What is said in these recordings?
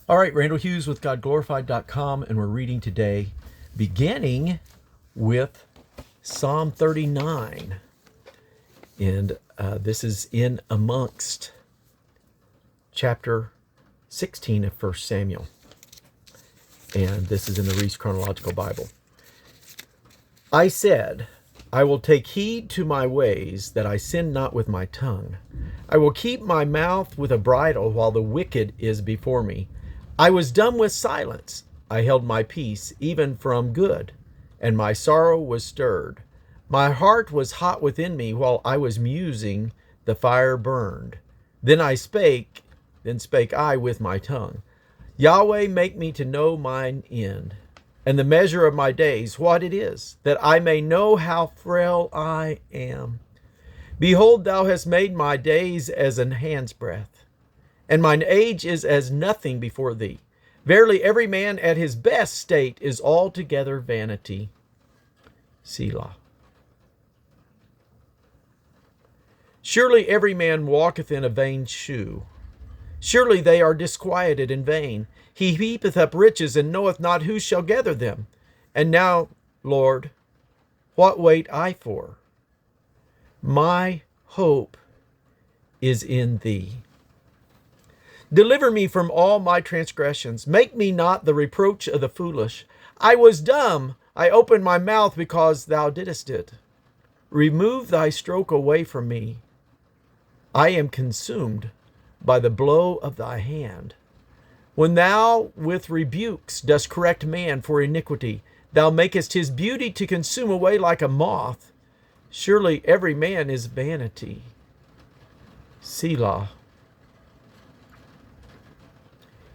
All right, Randall Hughes with GodGlorified.com, and we're reading today, beginning with Psalm 39. And this is in amongst chapter 16 of 1 Samuel. And this is in the Reese Chronological Bible. I said, I will take heed to my ways, that I sin not with my tongue. I will keep my mouth with a bridle while the wicked is before me. I was dumb with silence. I held my peace, even from good, and my sorrow was stirred. My heart was hot within me while I was musing, the fire burned. Then spake I with my tongue. Yahweh, make me to know mine end, and the measure of my days, what it is, that I may know how frail I am. Behold, thou hast made my days as an hand's breadth, and mine age is as nothing before thee. Verily, every man at his best state is altogether vanity. Selah. Surely every man walketh in a vain shew. Surely they are disquieted in vain. He heapeth up riches, and knoweth not who shall gather them. And now, Lord, what wait I for? My hope is in thee. Deliver me from all my transgressions. Make me not the reproach of the foolish. I was dumb. I opened my mouth because thou didst it. Remove thy stroke away from me. I am consumed by the blow of thy hand. When thou with rebukes dost correct man for iniquity, thou makest his beauty to consume away like a moth. Surely every man is vanity. Selah.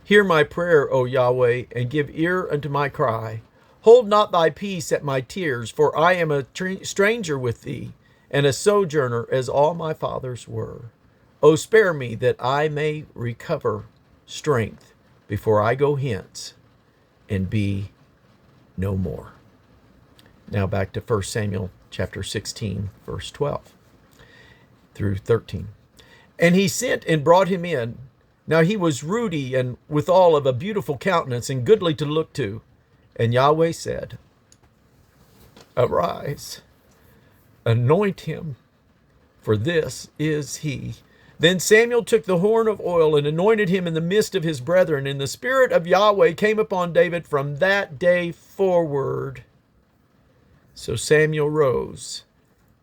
Hear my prayer, O Yahweh, and give ear unto my cry. Hold not thy peace at my tears, for I am a stranger with thee, and a sojourner as all my fathers were. O spare me, that I may recover strength before I go hence and be no more. Now back to 1 Samuel chapter 16, verse 12 through 13. And he sent and brought him in. Now he was ruddy and withal of a beautiful countenance and goodly to look to. And Yahweh said, Arise, anoint him, for this is he. Then Samuel took the horn of oil and anointed him in the midst of his brethren. And the Spirit of Yahweh came upon David from that day forward. So Samuel rose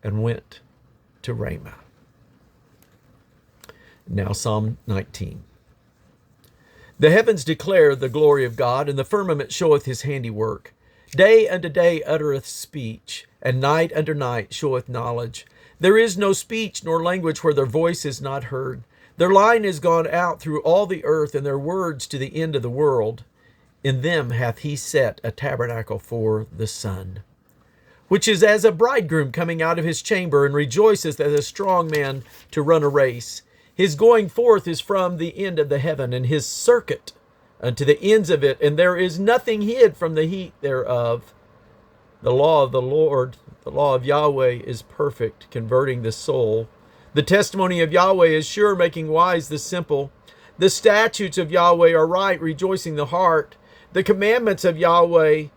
and went to Ramah. Now Psalm 19. The heavens declare the glory of God, and the firmament showeth his handiwork. Day unto day uttereth speech, and night unto night showeth knowledge. There is no speech nor language where their voice is not heard. Their line is gone out through all the earth, and their words to the end of the world. In them hath he set a tabernacle for the sun, which is as a bridegroom coming out of his chamber, and rejoiceth as a strong man to run a race. His going forth is from the end of the heaven, and his circuit unto the ends of it, and there is nothing hid from the heat thereof. The law of the Lord, the law of Yahweh is perfect, converting the soul. The testimony of Yahweh is sure, making wise the simple. The statutes of Yahweh are right, rejoicing the heart. The commandments of Yahweh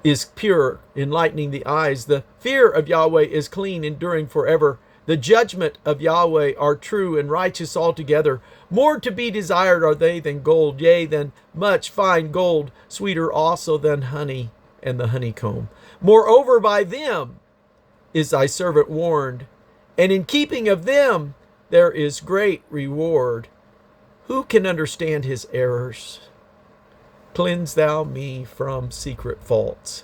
is pure, enlightening the eyes. The fear of Yahweh is clean, enduring forever. The judgment of Yahweh are true and righteous altogether. More to be desired are they than gold, yea, than much fine gold, sweeter also than honey and the honeycomb. Moreover, by them is thy servant warned, and in keeping of them there is great reward. Who can understand his errors? Cleanse thou me from secret faults.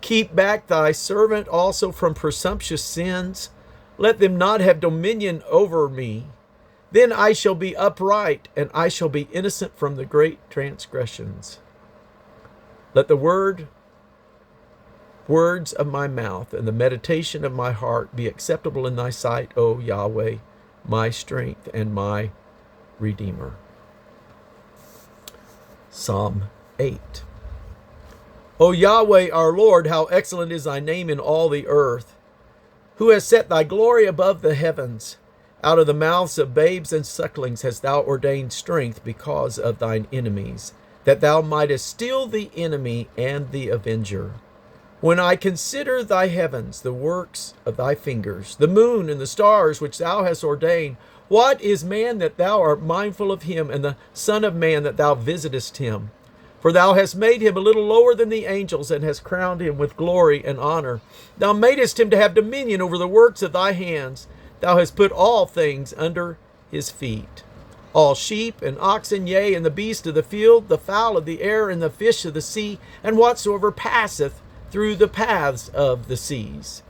Keep back thy servant also from presumptuous sins. Let them not have dominion over me. Then I shall be upright, and I shall be innocent from the great transgressions. Let the words of my mouth and the meditation of my heart be acceptable in thy sight, O Yahweh, my strength and my Redeemer. Psalm 8. O Yahweh our Lord, how excellent is thy name in all the earth, who has set thy glory above the heavens. Out of the mouths of babes and sucklings hast thou ordained strength because of thine enemies, that thou mightest still the enemy and the avenger. When I consider thy heavens, the works of thy fingers, the moon and the stars which thou hast ordained, what is man that thou art mindful of him, and the son of man that thou visitest him? For thou hast made him a little lower than the angels, and hast crowned him with glory and honor. Thou madest him to have dominion over the works of thy hands. Thou hast put all things under his feet, all sheep and oxen, yea, and the beasts of the field, the fowl of the air, and the fish of the sea, and whatsoever passeth through the paths of the seas.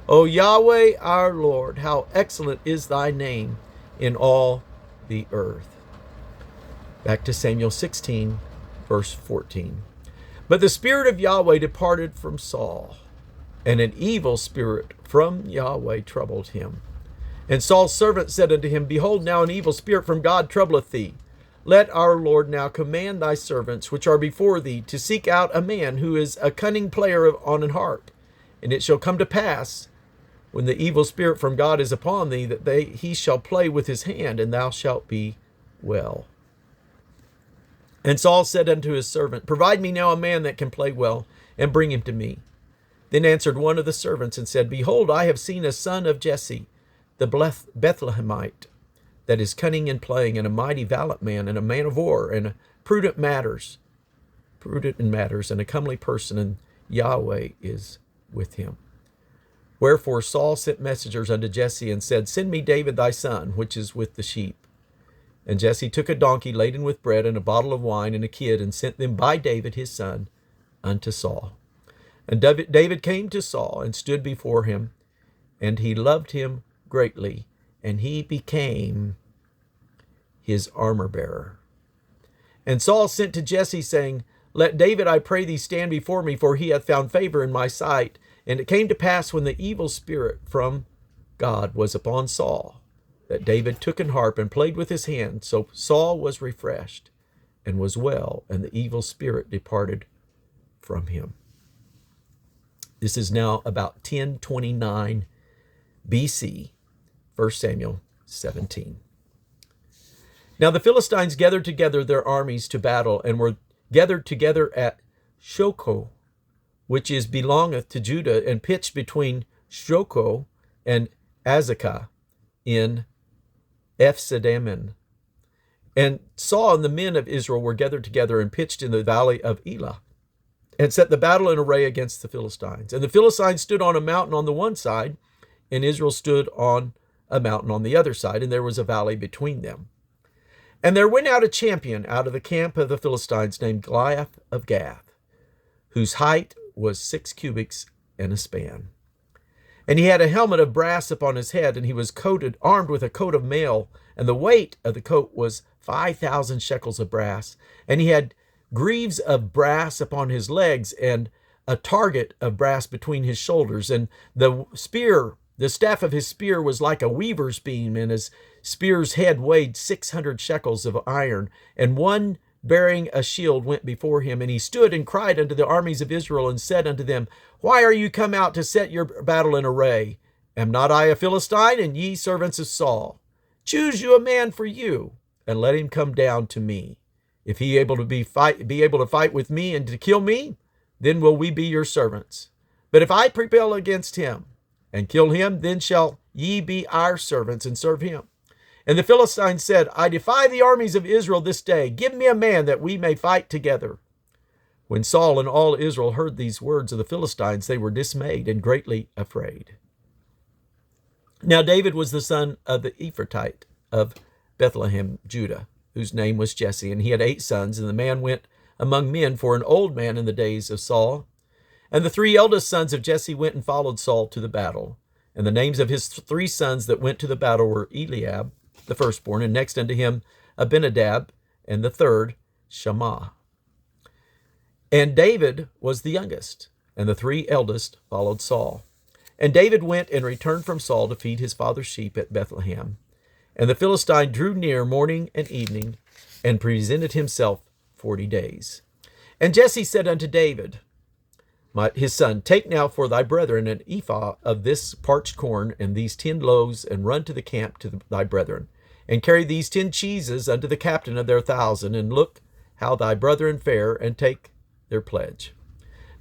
O Yahweh our Lord, how excellent is thy name in all the earth. Back to Samuel 16, verse 14. But the Spirit of Yahweh departed from Saul, and an evil spirit from Yahweh troubled him. And Saul's servant said unto him, Behold, now an evil spirit from God troubleth thee. Let our Lord now command thy servants, which are before thee, to seek out a man who is a cunning player on an harp. And it shall come to pass, when the evil spirit from God is upon thee, that he shall play with his hand, and thou shalt be well. And Saul said unto his servant, Provide me now a man that can play well, and bring him to me. Then answered one of the servants and said, Behold, I have seen a son of Jesse, the Bethlehemite, that is cunning in playing, and a mighty valiant man, and a man of war, and prudent in matters, and a comely person, and Yahweh is with him. Wherefore Saul sent messengers unto Jesse, and said, Send me David thy son, which is with the sheep. And Jesse took a donkey laden with bread, and a bottle of wine, and a kid, and sent them by David his son unto Saul. And David came to Saul, and stood before him, and he loved him greatly, and he became his armor-bearer. And Saul sent to Jesse, saying, Let David, I pray thee, stand before me, for he hath found favor in my sight. And it came to pass, when the evil spirit from God was upon Saul, that David took an harp and played with his hand. So Saul was refreshed and was well, and the evil spirit departed from him. This is now about 1029 BC, 1 Samuel 17. Now the Philistines gathered together their armies to battle, and were gathered together at Shochoh, which belongeth to Judah, and pitched between Shochoh and Azekah in Ephsdammim. And Saul and the men of Israel were gathered together and pitched in the valley of Elah, and set the battle in array against the Philistines. And the Philistines stood on a mountain on the one side, and Israel stood on a mountain on the other side, and there was a valley between them. And there went out a champion out of the camp of the Philistines, named Goliath of Gath, whose height was 6 cubits and a span. And he had a helmet of brass upon his head, and he was armed with a coat of mail, and the weight of the coat was 5,000 shekels of brass. And he had greaves of brass upon his legs, and a target of brass between his shoulders. And the staff of his spear was like a weaver's beam, and his spear's head weighed 600 shekels of iron. And one bearing a shield went before him, and he stood and cried unto the armies of Israel, and said unto them, Why are you come out to set your battle in array? Am not I a Philistine, and ye servants of Saul? Choose you a man for you, and let him come down to me. If he be able to fight with me and to kill me, then will we be your servants. But if I prevail against him and kill him, then shall ye be our servants and serve him. And the Philistines said, I defy the armies of Israel this day. Give me a man that we may fight together. When Saul and all Israel heard these words of the Philistines, they were dismayed and greatly afraid. Now David was the son of the Ephratite of Bethlehem, Judah, whose name was Jesse, and he had 8 sons, and the man went among men for an old man in the days of Saul. And the 3 eldest sons of Jesse went and followed Saul to the battle. And the names of his 3 sons that went to the battle were Eliab, the firstborn, and next unto him Abinadab, and the third Shammah. And David was the youngest, and the 3 eldest followed Saul. And David went and returned from Saul to feed his father's sheep at Bethlehem. And the Philistine drew near morning and evening, and presented himself 40 days. And Jesse said unto David, his son, take now for thy brethren an ephah of this parched corn and these 10 loaves, and run to the camp to thy brethren, and carry these 10 cheeses unto the captain of their 1,000, and look how thy brethren fare, and take their pledge.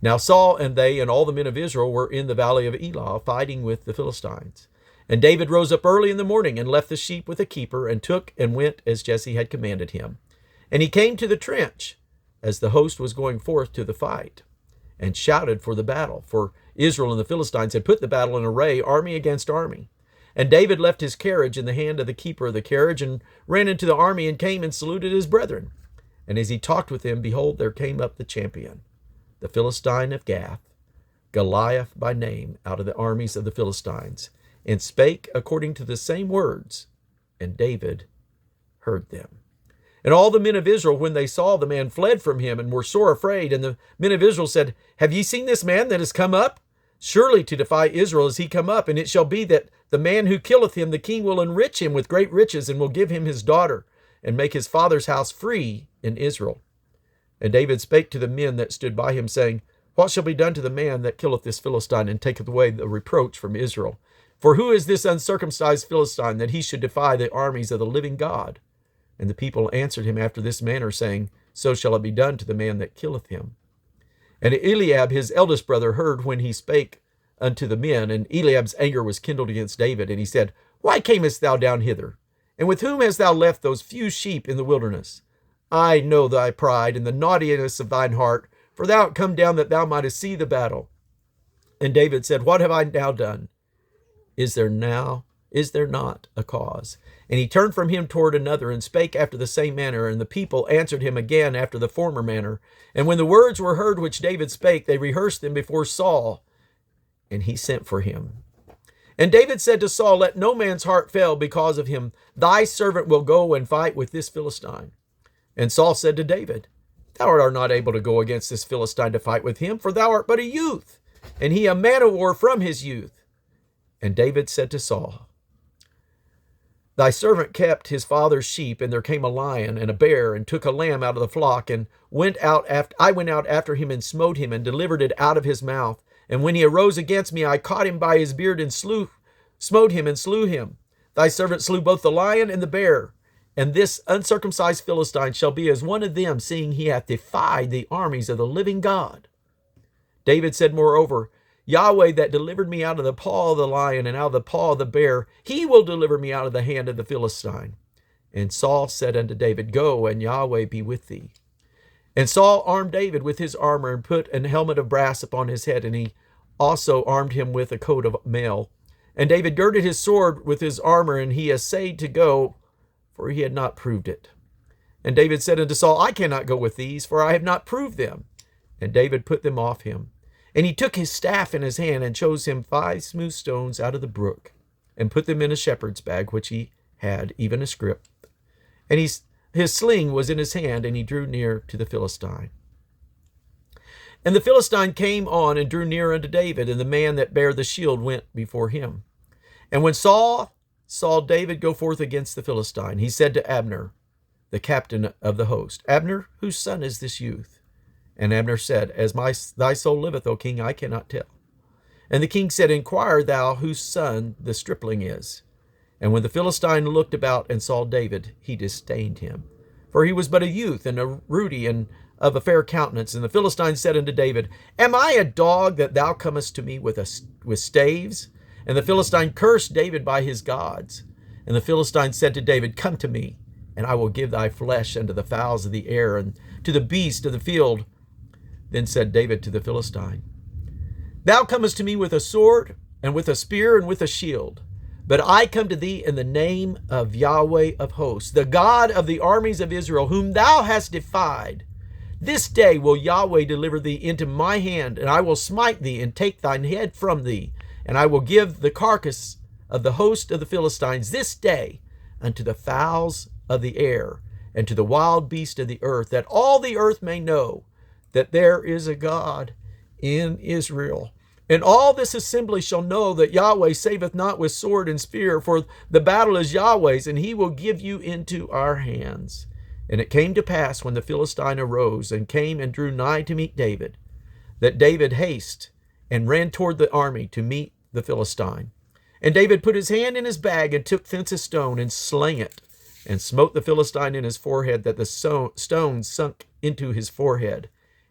Now Saul and they and all the men of Israel were in the valley of Elah, fighting with the Philistines. And David rose up early in the morning, and left the sheep with a keeper, and took and went as Jesse had commanded him. And he came to the trench, as the host was going forth to the fight, and shouted for the battle. For Israel and the Philistines had put the battle in array, army against army. And David left his carriage in the hand of the keeper of the carriage, and ran into the army, and came and saluted his brethren. And as he talked with them, behold, there came up the champion, the Philistine of Gath, Goliath by name, out of the armies of the Philistines, and spake according to the same words, and David heard them. And all the men of Israel, when they saw the man, fled from him, and were sore afraid. And the men of Israel said, have ye seen this man that is come up? Surely to defy Israel is he come up, and it shall be that the man who killeth him, the king will enrich him with great riches, and will give him his daughter, and make his father's house free in Israel. And David spake to the men that stood by him, saying, what shall be done to the man that killeth this Philistine, and taketh away the reproach from Israel? For who is this uncircumcised Philistine, that he should defy the armies of the living God? And the people answered him after this manner, saying, so shall it be done to the man that killeth him. And Eliab his eldest brother heard when he spake unto the men, and Eliab's anger was kindled against David. And he said, why camest thou down hither? And with whom hast thou left those few sheep in the wilderness? I know thy pride and the naughtiness of thine heart, for thou art come down that thou mightest see the battle. And David said, what have I now done? Is there not a cause? And he turned from him toward another, and spake after the same manner. And the people answered him again after the former manner. And when the words were heard which David spake, they rehearsed them before Saul, and he sent for him. And David said to Saul, let no man's heart fail because of him. Thy servant will go and fight with this Philistine. And Saul said to David, thou art not able to go against this Philistine to fight with him, for thou art but a youth, and he a man of war from his youth. And David said to Saul, thy servant kept his father's sheep, and there came a lion and a bear, and took a lamb out of the flock, and I went out after him, and smote him, and delivered it out of his mouth. And when he arose against me, I caught him by his beard, and smote him, and slew him. Thy servant slew both the lion and the bear. And this uncircumcised Philistine shall be as one of them, seeing he hath defied the armies of the living God. David said moreover, Yahweh that delivered me out of the paw of the lion and out of the paw of the bear, he will deliver me out of the hand of the Philistine. And Saul said unto David, go, and Yahweh be with thee. And Saul armed David with his armor, and put an helmet of brass upon his head, and he also armed him with a coat of mail. And David girded his sword with his armor, and he essayed to go, for he had not proved it. And David said unto Saul, I cannot go with these, for I have not proved them. And David put them off him. And he took his staff in his hand, and chose him 5 smooth stones out of the brook, and put them in a shepherd's bag, which he had, even a scrip. And his sling was in his hand, and he drew near to the Philistine. And the Philistine came on, and drew near unto David, and the man that bare the shield went before him. And when Saul saw David go forth against the Philistine, he said to Abner, the captain of the host, Abner, whose son is this youth? And Abner said, as thy soul liveth, O king, I cannot tell. And the king said, inquire thou whose son the stripling is. And when the Philistine looked about and saw David, he disdained him, for he was but a youth, and a ruddy, and of a fair countenance. And the Philistine said unto David, am I a dog that thou comest to me with staves? And the Philistine cursed David by his gods. And the Philistine said to David, come to me, and I will give thy flesh unto the fowls of the air, and to the beasts of the field. Then said David to the Philistine, thou comest to me with a sword, and with a spear, and with a shield. But I come to thee in the name of Yahweh of hosts, the God of the armies of Israel, whom thou hast defied. This day will Yahweh deliver thee into my hand, and I will smite thee, and take thine head from thee. And I will give the carcass of the host of the Philistines this day unto the fowls of the air, and to the wild beasts of the earth, that all the earth may know that there is a God in Israel. And all this assembly shall know that Yahweh saveth not with sword and spear, for the battle is Yahweh's, and he will give you into our hands. And it came to pass, when the Philistine arose and came and drew nigh to meet David, that David haste and ran toward the army to meet the Philistine. And David put his hand in his bag and took thence a stone and slang it, and smote the Philistine in his forehead, that the stone sunk into his forehead,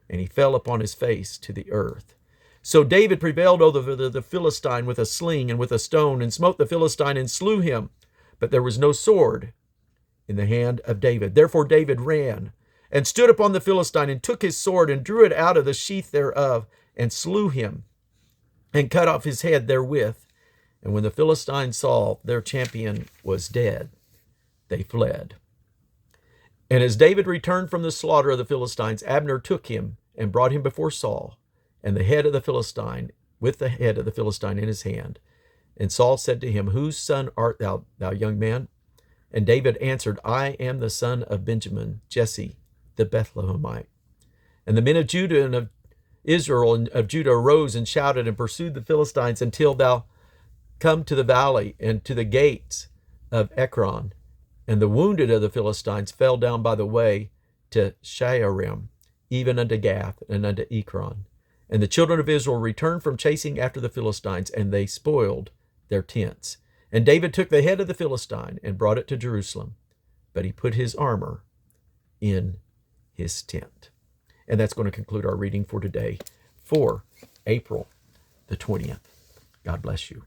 and he fell upon his face to the earth. So David prevailed over the Philistine with a sling and with a stone, and smote the Philistine and slew him. But there was no sword in the hand of David. Therefore David ran and stood upon the Philistine, and took his sword and drew it out of the sheath thereof, and slew him, and cut off his head therewith. And when the Philistines saw their champion was dead, they fled. And as David returned from the slaughter of the Philistines, Abner took him and brought him before Saul, and the head of the Philistine, with the head of the Philistine in his hand. And Saul said to him, Whose son art thou, thou young man? And David answered, I am the son of Benjamin, Jesse, the Bethlehemite. And the men of Judah and of Israel and of Judah arose and shouted and pursued the Philistines until thou come to the valley and to the gates of Ekron. And the wounded of the Philistines fell down by the way to Shaarim, even unto Gath and unto Ekron. And the children of Israel returned from chasing after the Philistines, and they spoiled their tents. And David took the head of the Philistine and brought it to Jerusalem, but he put his armor in his tent. And that's going to conclude our reading for today, for April the 20th. God bless you.